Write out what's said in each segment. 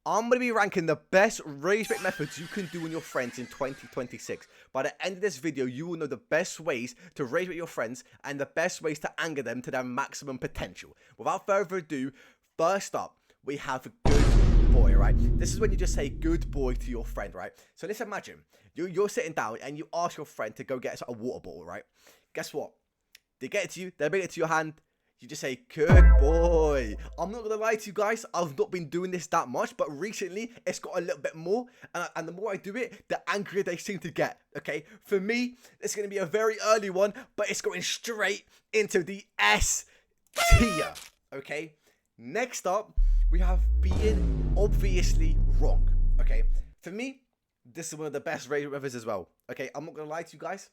I'm going to be ranking the best Ragebait methods you can do on your friends in 2026. By the end of this video, you will know the best ways to Ragebait your friends and the best ways to anger them to their maximum potential. Without further ado, first up, we have good boy, right? This is when you just say good boy to your friend, right? So let's imagine you're sitting down and you ask your friend to go get a water bottle, right? Guess what? They get it to you, they bring it to your hand. You just say, good boy. I'm not going to lie to you guys. I've not been doing this that much. But recently, it's got a little bit more. And the more I do it, the angrier they seem to get. Okay? For me, it's going to be a very early one. But it's going straight into the S tier. Okay? Next up, we have being obviously wrong. Okay? For me, this is one of the best Ragebait methods as well. Okay? I'm not going to lie to you guys.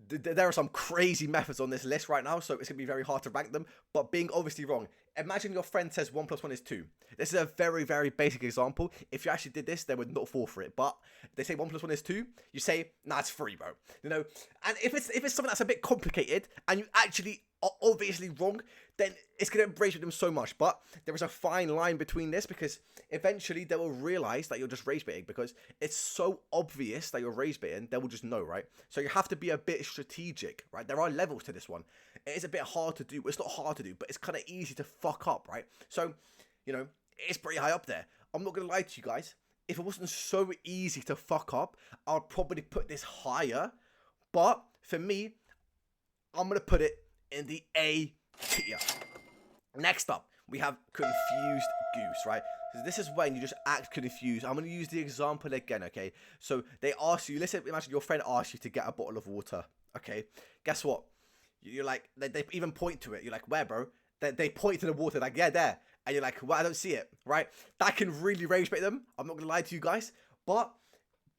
There are some crazy methods on this list right now, so it's going to be very hard to rank them, but being obviously wrong. Imagine your friend says 1 + 1 is 2. This is a very, very basic example. If you actually did this, they would not fall for it, but they say 1 + 1 is 2, you say, nah, it's 3, bro. You know, and if it's something that's a bit complicated, and you actually are obviously wrong, then it's going to embrace with them so much. But there is a fine line between this, because eventually they will realize that you're just Ragebaiting, because it's so obvious that you're Ragebaiting, they will just know, right? So you have to be a bit strategic, right? There are levels to this one. It is a bit hard to do. It's not hard to do, but it's kind of easy to fuck up, right? So, you know, it's pretty high up there. I'm not going to lie to you guys. If it wasn't so easy to fuck up, I would probably put this higher. But for me, I'm going to put it in the A tier. Next up, we have confused goose, right? So this is when you just act confused. I'm going to use the example again, okay? So they ask you, listen, imagine your friend asks you to get a bottle of water, okay? Guess what? You're like, they even point to it. You're like, where, bro? They point to the water, like, yeah, there. And you're like, well, I don't see it, right? That can really Ragebait them. I'm not going to lie to you guys. But,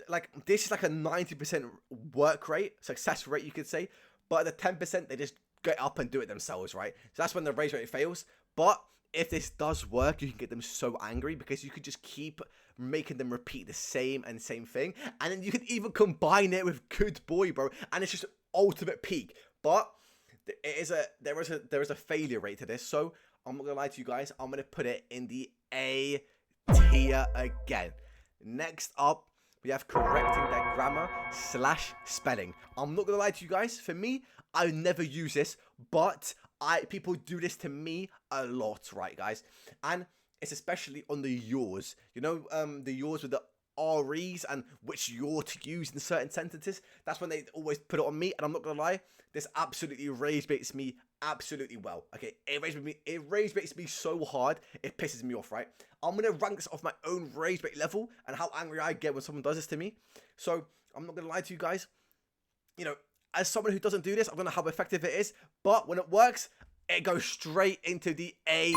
like, this is like a 90% work rate, success rate, you could say. But at the 10%, they just get up and do it themselves, right? So that's when the Ragebait fails. But if this does work, you can get them so angry, because you could just keep making them repeat the same thing. And then you can even combine it with good boy, bro. And it's just ultimate peak. But there is a failure rate to this. So I'm not going to lie to you guys. I'm going to put it in the A tier again. Next up, we have correcting their grammar / spelling. I'm not going to lie to you guys. For me, I never use this, but people do this to me a lot, right, guys? And it's especially on the yours. You know, the yours with the REs and which you're to use in certain sentences. That's when they always put it on me, and I'm not going to lie. This absolutely Ragebaits me absolutely well. Okay, it Ragebaits me so hard, it pisses me off, right? I'm going to rank this off my own Ragebait level and how angry I get when someone does this to me. So, I'm not going to lie to you guys. You know, as someone who doesn't do this, I don't know how effective it is. But when it works, it goes straight into the A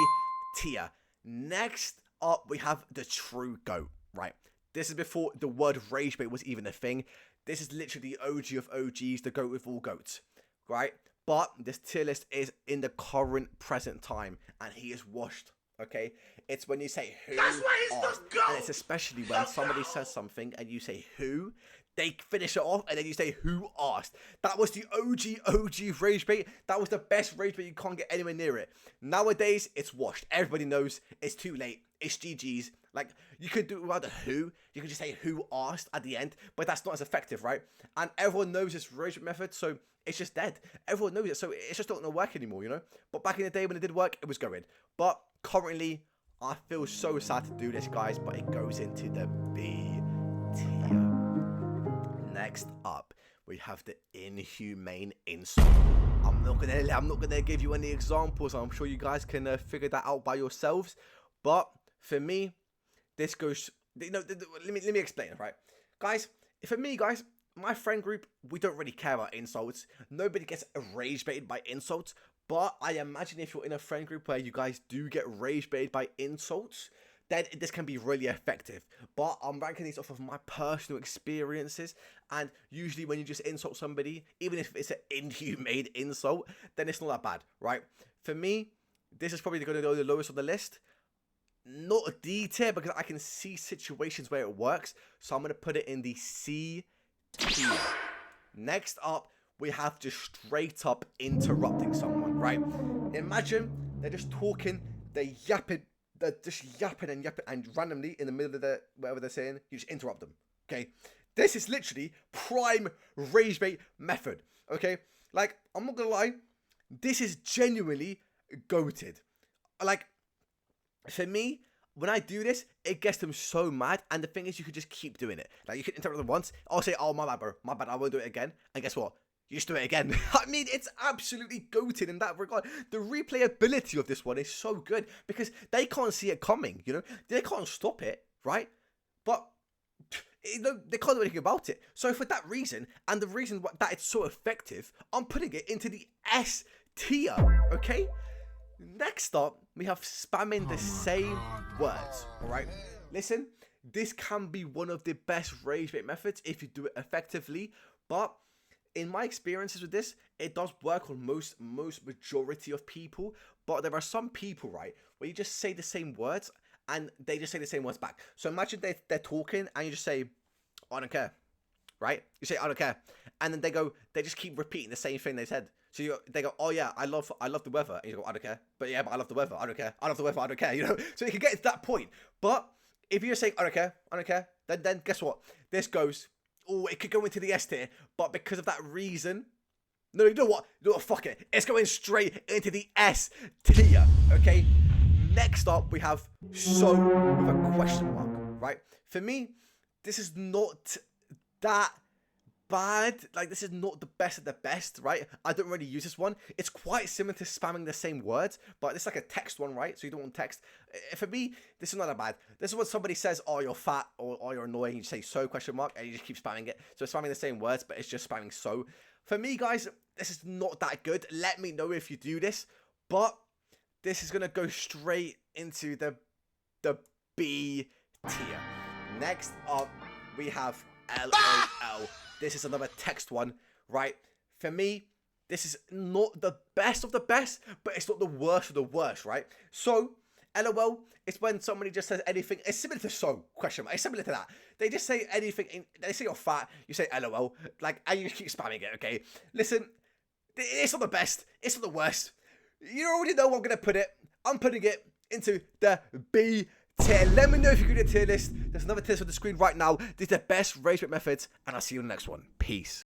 tier. Next up, we have the true GOAT, right? This is before the word Ragebait was even a thing. This is literally the OG of OGs, the GOAT with all goats, right? But this tier list is in the current present time, and he is washed, okay? It's when you say who. That's why he's the GOAT! And it's especially when somebody says something and you say who. They finish it off, and then you say, who asked? That was the OG Ragebait. That was the best Ragebait. You can't get anywhere near it. Nowadays, it's washed. Everybody knows it's too late. It's GG's. Like, you could do it without the who. You could just say, who asked at the end. But that's not as effective, right? And everyone knows this Ragebait method, so it's just dead. Everyone knows it, so it's just not going to work anymore, you know? But back in the day when it did work, it was going. But currently, I feel so sad to do this, guys, but it goes into the B tier. Next up, we have the inhumane insult. I'm not gonna give you any examples. I'm sure you guys can figure that out by yourselves. But for me, this goes. You know, let me explain, right, guys? For me, guys, my friend group, we don't really care about insults. Nobody gets Ragebaited by insults. But I imagine if you're in a friend group where you guys do get Ragebaited by insults, then this can be really effective. But I'm ranking these off of my personal experiences, and usually when you just insult somebody, even if it's an inhumane insult, then it's not that bad, right? For me, this is probably going to go the lowest on the list. Not a D tier, because I can see situations where it works, so I'm going to put it in the C tier. Next up, we have just straight up interrupting someone, right? Imagine they're just talking, they're yapping, they're just yapping and randomly in the middle of the whatever they're saying, you just interrupt them. Okay, this is literally prime rage bait method. Okay, like I'm not gonna lie, this is genuinely goated. Like for me, when I do this, it gets them so mad. And the thing is, you could just keep doing it. Like you can interrupt them once. I'll say, "Oh my bad, bro, my bad. I won't do it again." And guess what? You just do it again. I mean, it's absolutely goated in that regard. The replayability of this one is so good because they can't see it coming, you know? They can't stop it, right? But they can't do anything about it. So for that reason, and the reason that it's so effective, I'm putting it into the S tier, okay? Next up, we have spamming the same words, alright? Listen, this can be one of the best rage bait methods if you do it effectively, but in my experiences with this, it does work on most majority of people, but there are some people, right, where you just say the same words and they just say the same words back. So imagine they're talking and you just say, "I don't care," right? You say, "I don't care," and then they just keep repeating the same thing they said. So they go, "Oh yeah, I love the weather," and you go, "I don't care," but yeah, but I love the weather, I don't care, I love the weather, I don't care, you know? So you can get to that point, but if you're saying, I don't care," then guess what? This goes, oh, it could go into the S tier, but because of that reason, no, you know what? Fuck it. It's going straight into the S tier, okay? Next up, we have so with a question mark, right? For me, this is not that bad. Like, this is not the best of the best, right? I don't really use this one. It's quite similar to spamming the same words, but it's like a text one, right? So you don't want text. For me, this is not that bad. This is when somebody says, "Oh, you're fat," or "Oh, you're annoying," you say "so?" question mark, and you just keep spamming it. So it's spamming the same words, but it's just spamming "so." For me, guys, this is not that good. Let me know if you do this, but this is gonna go straight into the B tier. Next up, we have LOL. This is another text one, right? For me, this is not the best of the best, but it's not the worst of the worst, right? So, LOL is when somebody just says anything. It's similar to "so?" question mark. It's similar to that. They just say anything. They say you're fat. You say LOL. Like, and you keep spamming it, okay? Listen, it's not the best. It's not the worst. You already know where I'm going to put it. I'm putting it into the B tier. Let me know if you get a tier list. There's another tier list on the screen right now. These are the best rage bait methods, and I'll see you in the next one. Peace.